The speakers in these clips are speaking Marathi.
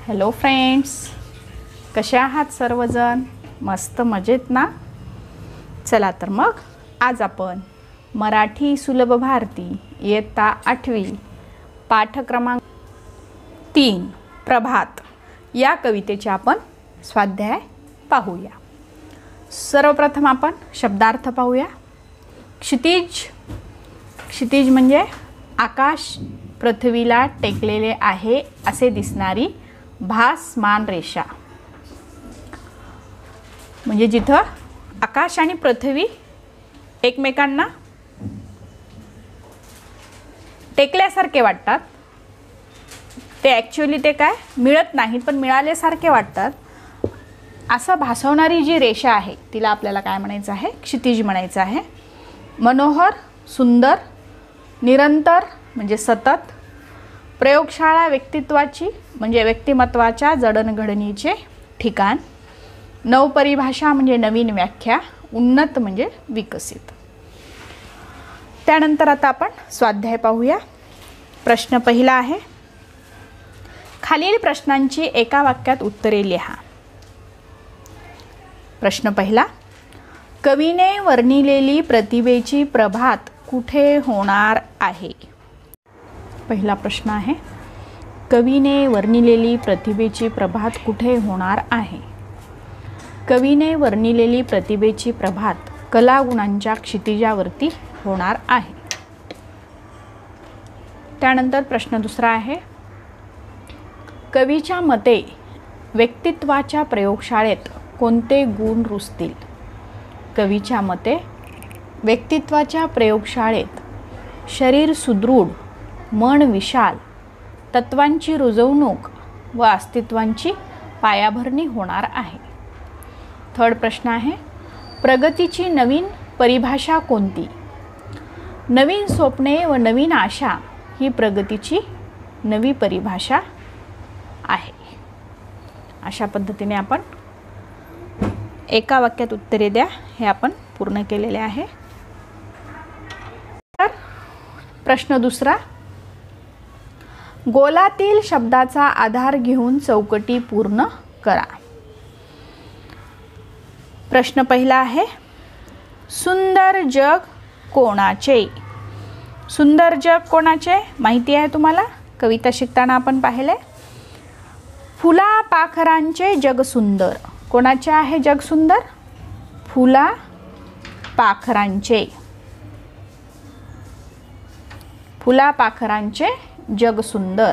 हॅलो फ्रेंड्स, कसे आहात सर्वजण? मस्त मजेत ना? चला तर मग आज आपण मराठी सुलभ भारती इयत्ता 8वी पाठ क्रमांक 3 प्रभात या कवितेचे आपण स्वाध्याय पाहूया। सर्वप्रथम आपण शब्दार्थ पाहूया। क्षितिज, क्षितिज म्हणजे आकाश पृथ्वीला टेकलेले आहे असे दिसणारी भासमान रेषा, म्हणजे जिथं आकाश आणि पृथ्वी एकमेकांना टेकल्यासारखे वाटतात, ते ॲक्च्युअली ते काय मिळत नाहीत पण मिळाल्यासारखे वाटतात, असं भासवणारी जी रेषा आहे तिला आपल्याला काय म्हणायचं आहे? क्षितिज म्हणायचं आहे। मनोहर, सुंदर, निरंतर म्हणजे सतत, प्रयोगशाळा व्यक्तित्वाची म्हणजे व्यक्तिमत्वाच्या जडणघडणीचे ठिकाण, नवपरिभाषा म्हणजे नवीन व्याख्या, उन्नत म्हणजे विकसित। त्यानंतर आता आपण स्वाध्याय पाहूया। प्रश्न पहिला आहे, खालील प्रश्नांची एका वाक्यात उत्तरे लिहा। प्रश्न पहिला, कवीने वर्णिलेली प्रतिभेची प्रभात कुठे होणार आहे? पहिला प्रश्न आहे, कवीने वर्णिलेली प्रतिभेची प्रभात कुठे होणार आहे? कवीने वर्णिलेली प्रतिभेची प्रभात कलागुणांच्या क्षितिजावरती होणार आहे। त्यानंतर प्रश्न दुसरा आहे, कवीच्या मते व्यक्तित्वाच्या प्रयोगशाळेत कोणते गुण रुजतील? कवीच्या मते व्यक्तित्वाच्या प्रयोगशाळेत शरीर सुदृढ, मन विशाल, तत्वांची रुजवणूक व अस्तित्वांची पायाभरणी होणार आहे। थर्ड प्रश्न आहे, प्रगतीची नवीन परिभाषा कोणती? नवीन स्वप्ने व नवीन आशा ही प्रगतीची नवी परिभाषा आहे। अशा पद्धतीने आपण एका वाक्यात उत्तरे द्या हे आपण पूर्ण केलेले आहे। तर प्रश्न दुसरा, गोलातील शब्दाचा आधार घेऊन चौकटी पूर्ण करा। प्रश्न पहिला आहे, सुंदर जग कोणाचे? सुंदर जग कोणाचे माहिती आहे तुम्हाला? कविता शिकताना आपण पाहिले। फुला पाखरांचे जग सुंदर, कोणाचे आहे जग सुंदर? फुला पाखरांचे, फुला पाखरांचे जग सुंदर।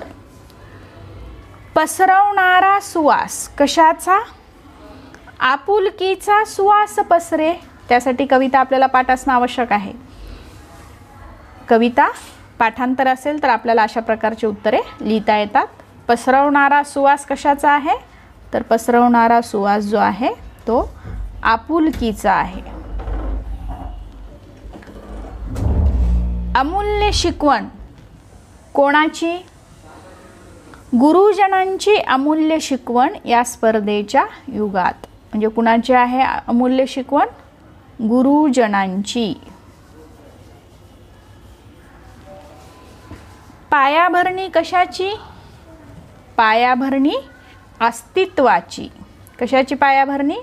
पसरवणारा सुवास कशाचा? आपुलकीचा सुवास पसरे, त्यासाठी कविता आपल्याला पाठ असणं आवश्यक आहे। कविता पाठांतर असेल तर आपल्याला अशा प्रकारची उत्तरे लिहिता येतात। पसरवणारा सुवास कशाचा आहे? तर पसरवणारा सुवास जो आहे तो आपुलकीचा आहे। अमूल्य शिकवण कोणाची? गुरुजनांची अमूल्य शिकवण या स्पर्धेच्या युगात, म्हणजे कुणाची आहे अमूल्य शिकवण? गुरुजनांची। पायाभरणी कशाची? पायाभरणी अस्तित्वाची। कशाची पायाभरणी?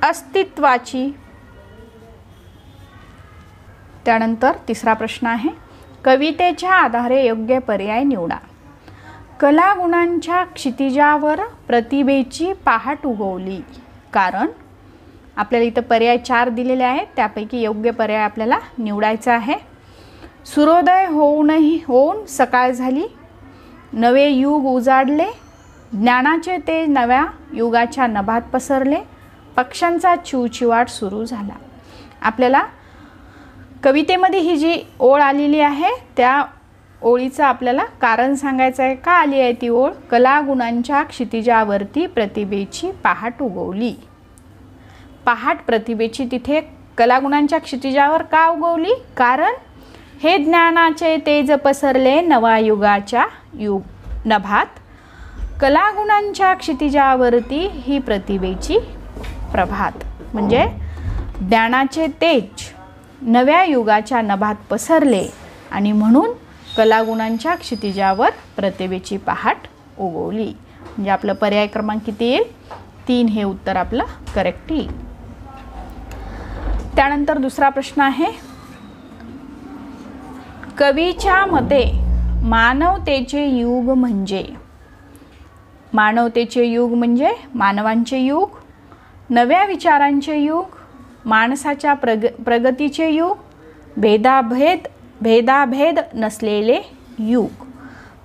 अस्तित्वाची। त्यानंतर तिसरा प्रश्न आहे, कवितेच्या आधारे योग्य पर्याय निवडा। कलागुणांच्या क्षितिजावर प्रतिभेची पहाट उगवली, कारण आपल्याला इथं पर्याय 4 दिलेले आहेत, त्यापैकी योग्य पर्याय आपल्याला निवडायचा आहे। सूर्योदय होऊन सकाळ झाली, नवे युग उजाडले, ज्ञानाचे तेज नव्या युगाच्या नभात पसरले, पक्ष्यांचा चिवचिवाट सुरू झाला। आपल्याला कवितेमध्ये ही जी ओळ आलेली आहे त्या ओळीचं आपल्याला कारण सांगायचं आहे। का आली आहे ती ओळ? कलागुणांच्या क्षितिजावरती प्रतिभेची पहाट उगवली। पहाट प्रतिभेची तिथे कलागुणांच्या क्षितिजावर का उगवली? कारण हे ज्ञानाचे तेज पसरले नवा युगाच्या नभात, कलागुणांच्या क्षितिजावरती ही प्रतिभेची प्रभात, म्हणजे ज्ञानाचे तेज नव्या युगाच्या नभात पसरले आणि म्हणून कलागुणांच्या क्षितिजावर प्रतिभेची पहाट उगवली। म्हणजे आपलं पर्याय क्रमांक किती येईल? 3 हे उत्तर आपलं करेक्ट येईल. त्यानंतर दुसरा प्रश्न आहे, कवीच्या मते मानवतेचे युग म्हणजे? मानवतेचे युग म्हणजे मानवांचे युग, नव्या विचारांचे युग, माणसाच्या प्रगतीचे युग, भेदाभेद नसलेले युग.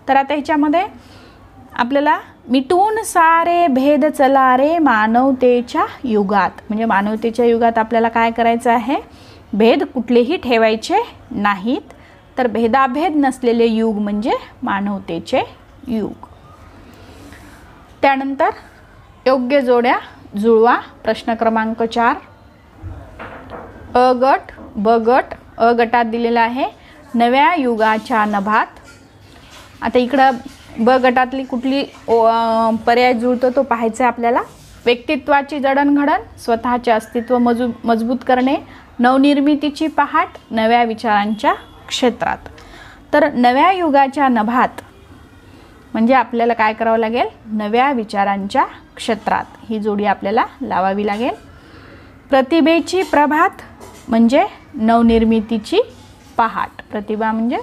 तर आता ह्याच्यामध्ये आपल्याला मिटून सारे भेद चला रे मानवतेच्या युगात, म्हणजे मानवतेच्या युगात आपल्याला काय करायचं आहे? भेद कुठलेही ठेवायचे नाहीत. तर भेदाभेद नसलेले युग म्हणजे मानवतेचे युग. त्यानंतर योग्य जोड्या जुळवा. प्रश्न क्रमांक 4, अ गट ब गट. अ गटात दिलेला आहे नव्या युगाच्या नभात. आता इकडं ब गटातली कुठली पर्याय जुळतो तो पाहायचा आहे आपल्याला. व्यक्तित्वाची जडणघडण, स्वतःचे अस्तित्व मजबूत करणे, नवनिर्मितीची पहाट, नव्या विचारांच्या क्षेत्रात. तर नव्या युगाच्या नभात म्हणजे आपल्याला काय करावं लागेल? नव्या विचारांच्या क्षेत्रात ही जोडी आपल्याला लावावी लागेल. प्रतिभेची प्रभात म्हणजे नवनिर्मितीची पहाट. प्रतिभा म्हणजे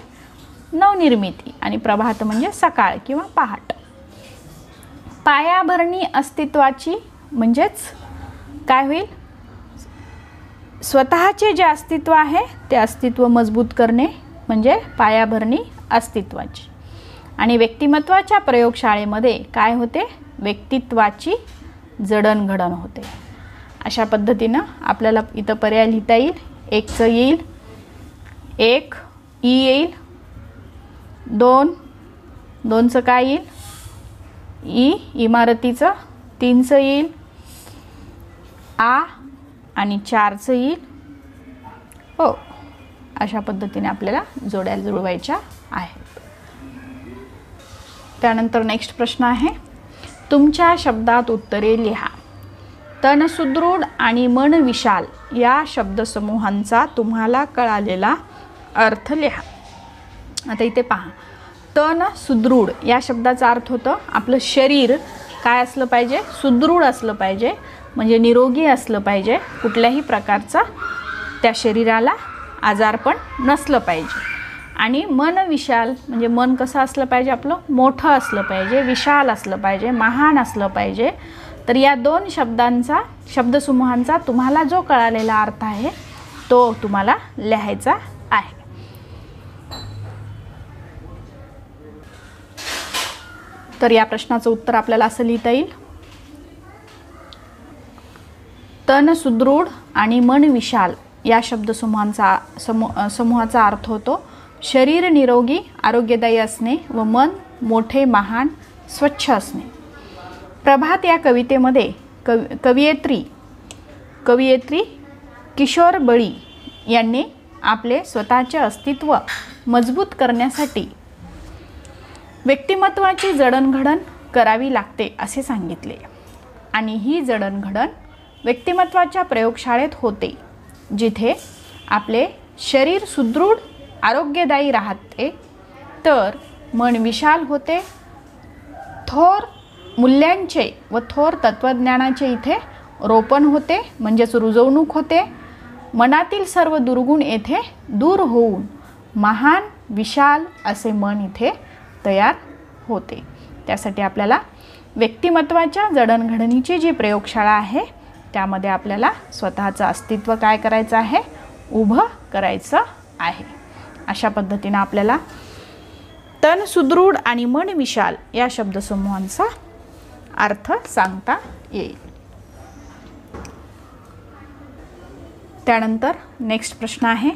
नवनिर्मिती आणि प्रभात म्हणजे सकाळ किंवा पहाट. पायाभरणी अस्तित्वाची म्हणजेच काय होईल? स्वतःचे जे अस्तित्व आहे ते अस्तित्व मजबूत करणे म्हणजे पायाभरणी अस्तित्वाची. आणि व्यक्तिमत्वाच्या प्रयोगशाळेमध्ये काय होते? व्यक्तित्वाची जडणघडण होते. अशा पद्धतीनं आपल्याला इथं पर्याय लिहिता येईल. 1चं येईल 1, ई येईल 2, 2चं काय येईल? ई इमारतीचं. 3चं येईल आ आणि 4चं येईल हो. अशा पद्धतीने आपल्याला जोड्या जुळवायच्या आहेत. त्यानंतर नेक्स्ट प्रश्न आहे, तुमच्या शब्दात उत्तरे लिहा. तन सुदृढ आणि मन विशाल या शब्दसमूहांचा तुम्हाला कळालेला अर्थ लिहा. आता इथे पहा, तन सुदृढ या शब्दाचा अर्थ होतं आपलं शरीर काय असलं पाहिजे? सुदृढ असलं पाहिजे, म्हणजे निरोगी असलं पाहिजे. कुठल्याही प्रकारचा त्या शरीराला आजारपण नसलं पाहिजे. आणि मन विशाल म्हणजे मन कसं असलं पाहिजे? आपलं मोठं असलं पाहिजे, विशाल असलं पाहिजे, महान असलं पाहिजे. तर या 2 शब्दांचा शब्दसमूहांचा तुम्हाला जो कळालेला अर्थ आहे तो तुम्हाला लिहायचा आहे. तर या प्रश्नाचं उत्तर आपल्याला असं लिहिता येईल, तन सुदृढ आणि मन विशाल या शब्दसमूहांचा समूहाचा अर्थ होतो शरीर निरोगी आरोग्यदायी असणे व मन मोठे महान स्वच्छ असणे. प्रभात या कवितेमध्ये कवयित्री किशोर बळी यांनी आपले स्वतःचे अस्तित्व मजबूत करण्यासाठी व्यक्तिमत्वाची जडणघडण करावी लागते असे सांगितले. आणि ही जडणघडण व्यक्तिमत्वाच्या प्रयोगशाळेत होते, जिथे आपले शरीर सुदृढ आरोग्यदायी राहते, तर मन विशाल होते, थोर मूल्यांचे व थोर तत्वज्ञानाचे इथे रोपण होते, म्हणजेच रुजवणूक होते. मनातील सर्व दुर्गुण येथे दूर होऊन महान विशाल असे मन इथे तयार होते. त्यासाठी आपल्याला व्यक्तिमत्वाच्या जडणघडणीची जी प्रयोगशाळा आहे त्यामध्ये आपल्याला स्वतःचं अस्तित्व काय करायचं आहे? उभं करायचं आहे. अशा पद्धतीने आपल्याला तन सुदृढ आणि मन विशाल या शब्दसमूहांचा अर्थ सांगता येईल. त्यानंतर नेक्स्ट प्रश्न आहे,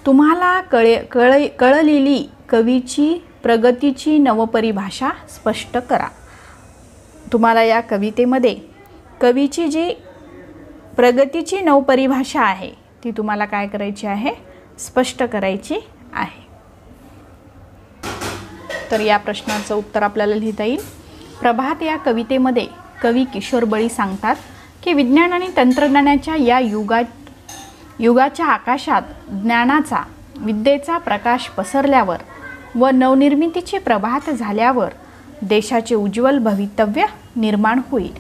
तुम्हाला कळलेली कवीची प्रगतीची नवपरिभाषा स्पष्ट करा. तुम्हाला या कवितेमध्ये कवीची जी प्रगतीची नवपरिभाषा आहे ती तुम्हाला काय करायची आहे? स्पष्ट करायची आहे. तर या प्रश्नाचं उत्तर आपल्याला लिहिता येईल, प्रभात या कवितेमध्ये कवी किशोर बळी सांगतात की विज्ञान आणि तंत्रज्ञानाच्या या युगाच्या आकाशात ज्ञानाचा विद्येचा प्रकाश पसरल्यावर व नवनिर्मितीची प्रभात झाल्यावर देशाचे उज्ज्वल भवितव्य निर्माण होईल.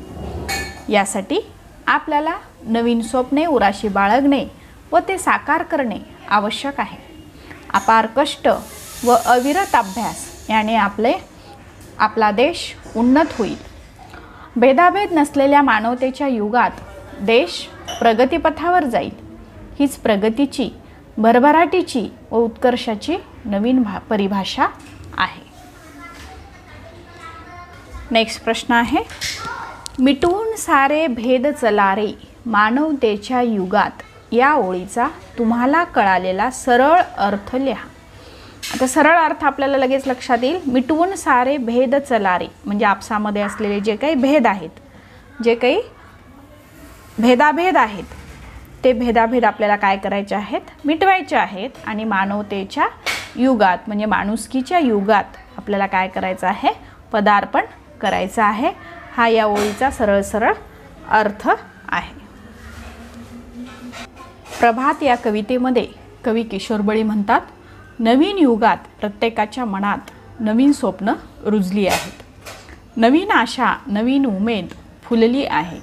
यासाठी आपल्याला नवीन स्वप्ने उराशी बाळगणे व ते साकार करणे आवश्यक आहे. अपार कष्ट व अविरत अभ्यास याने आपला देश उन्नत होईल. भेदाभेद नसलेल्या मानवतेच्या युगात देश प्रगतीपथावर जाईल. हीच प्रगतीची, भरभराटीची व उत्कर्षाची नवीन परिभाषा आहे. नेक्स्ट प्रश्न आहे, मिटवून सारे भेद चलारे मानवतेच्या युगात या ओळीचा तुम्हाला कळालेला सरळ अर्थ लिहा. आता सरळ अर्थ आपल्याला लगेच लक्षात येईल. मिटवून सारे भेद चलारे म्हणजे आपसामध्ये असलेले जे काही भेद आहेत, जे काही भेदाभेद आहेत, ते भेदाभेद आपल्याला काय करायचे आहेत, मिटवायचे आहेत. आणि मानवतेच्या युगात म्हणजे माणुसकीच्या युगात आपल्याला काय करायचं आहे, पदार्पण करायचं आहे. हा या ओळीचा सरळ सरळ अर्थ आहे. प्रभात या कवितेमध्ये कवी किशोर बळी म्हणतात, नवीन युगात प्रत्येकाच्या मनात नवीन स्वप्न रुजली आहेत. नवीन आशा, नवीन उमेद फुलली आहे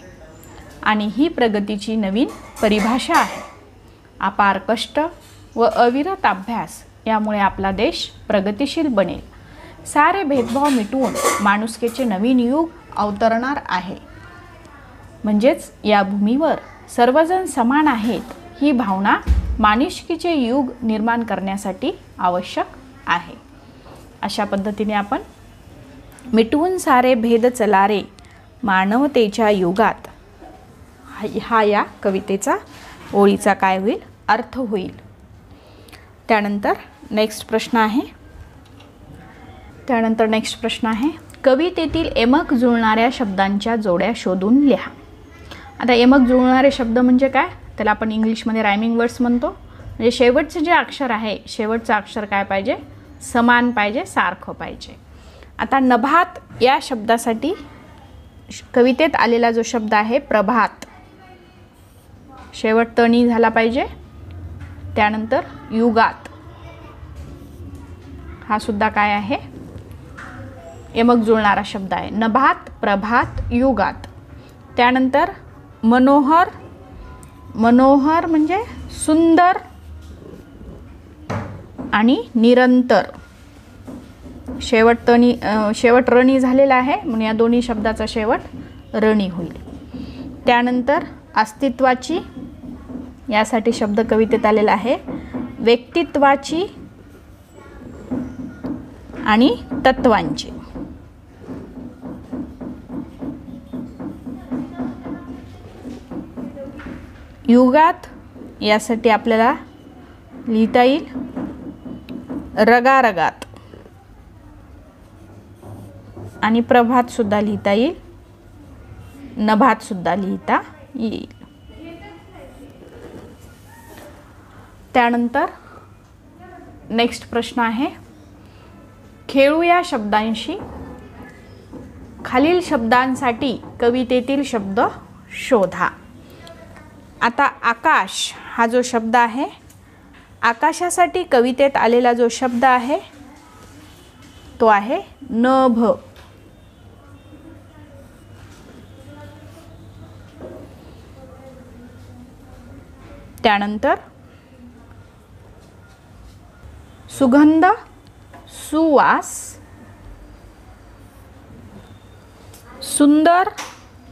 आणि ही प्रगतीची नवीन परिभाषा आहे. अपार कष्ट व अविरत अभ्यास यामुळे आपला देश प्रगतिशील बनेल. सारे भेदभाव मिटवून माणुसकीचे नवीन युग अवतरणार आहे. म्हणजेच या भूमीवर सर्वजण समान आहेत ही भावना माणुसकीचे युग निर्माण करण्यासाठी आवश्यक आहे. अशा पद्धतीने आपण मिटवून सारे भेद चलारे मानवतेच्या युगात हा या कवितेचा ओळीचा काय होईल, अर्थ होईल. त्यानंतर नेक्स्ट प्रश्न आहे, कवितेतील यमक जुळणाऱ्या शब्दांच्या जोड्या शोधून लिहा. आता यमक जुळणारे शब्द म्हणजे काय, त्याला आपण इंग्लिशमध्ये रायमिंग वर्ड्स म्हणतो. म्हणजे शेवटचं जे अक्षर आहे, शेवटचं अक्षर काय पाहिजे, समान पाहिजे, सारखं पाहिजे. आता नभात या शब्दासाठी कवितेत आलेला जो शब्द आहे प्रभात, शेवट तणी झाला पाहिजे. त्यानंतर युगात हा सुद्धा काय आहे, यमक जुळणारा शब्द आहे. नभात, प्रभात, युगात. त्यानंतर मनोहर, मनोहर म्हणजे सुंदर आणि निरंतर, शेवट रणी झालेला आहे म्हणून या दोन्ही शब्दाचा शेवट रणी होईल. त्यानंतर अस्तित्वाची यासाठी शब्द कवितेत आलेला आहे व्यक्तित्वाची आणि तत्वांची. युगात यासाठी आपल्याला लिहिता येईल रगारगात आणि प्रभात सुद्धा लिहिता येईल, नभात सुद्धा लिहिता येईल. त्यानंतर नेक्स्ट प्रश्न आहे, खेळू या शब्दांशी. खालील शब्दांसाठी कवितेतील शब्द शोधा. आता आकाश हा जो शब्द आहे, आकाशासाठी कवितेत आलेला जो शब्द आहे तो आहे नभ. त्यानंतर सुगंध, सुवास, सुंदर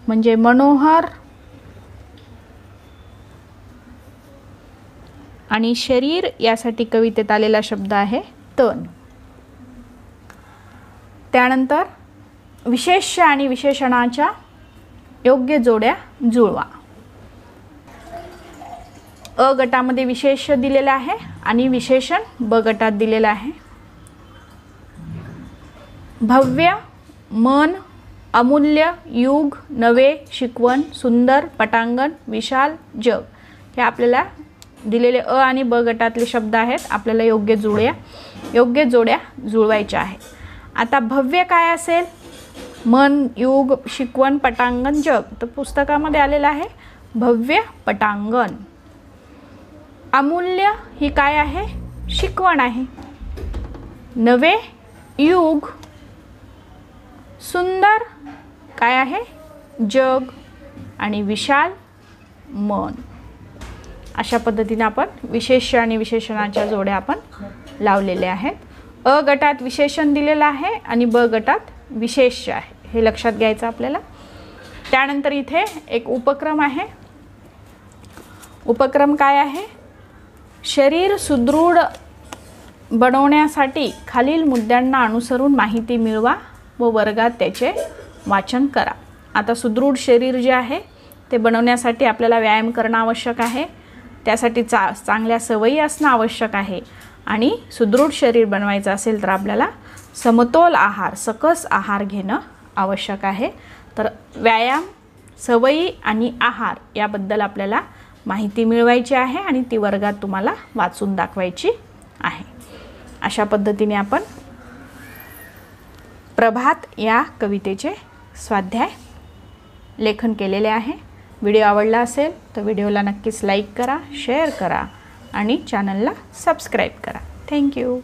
म्हणजे मनोहर आणि शरीर यासाठी कवितेत आलेला शब्द आहे तन. त्यानंतर विशेष्य आणि विशेषणाच्या योग्य जोड्या जुळवा. अ गटामध्ये विशेष्य दिलेला आहे आणि विशेषण ब गटात दिलेला आहे. भव्य, मन, अमूल्य, युग, नवे, शिकवण, सुंदर, पटांगण, विशाल, जग हे आपल्याला दिलेले अ आणि ब गटातले शब्द आहेत. आपल्याला योग्य जोड्या जुळवायच्या आहेत. आता भव्य काय असेल, मन, युग, शिकवण, पटांगण, जग. तर पुस्तकामध्ये आलेलं आहे भव्य पटांगण. अमूल्य ही काय आहे, शिकवण आहे. नवे युग सुंदर काय आहे जग आणि विशाल मन. अशा पद्धतीने आपण विशेष्य आणि विशेषणाच्या जोड्या आपण लावलेल्या आहेत. अ गटात विशेषण दिलेलं आहे आणि ब गटात विशेष्य आहे, हे लक्षात घ्यायचं आपल्याला. त्यानंतर इथे एक उपक्रम आहे. उपक्रम काय आहे? शरीर सुदृढ बनवण्यासाठी खालील मुद्द्यांना अनुसरून माहिती मिळवा व वर्गात त्याचे वाचन करा. आता सुदृढ शरीर जे आहे ते बनवण्यासाठी आपल्याला व्यायाम करणं आवश्यक आहे, त्यासाठी चांगल्या सवयी असणं आवश्यक आहे. आणि सुदृढ शरीर बनवायचं असेल तर आपल्याला समतोल आहार, सकस आहार घेणं आवश्यक आहे. तर व्यायाम, सवयी आणि आहार याबद्दल आपल्याला माहिती मिळवायची आहे आणि ती वर्गात तुम्हाला वाचून दाखवायची आहे. अशा पद्धतीने आपण प्रभात या कवितेचे स्वाध्याय लेखन केलेले आहे. व्हिडिओ आवडला असेल तर व्हिडिओला नक्कीच लाईक करा, शेअर करा आणि चॅनलला सबस्क्राईब करा. थँक्यू.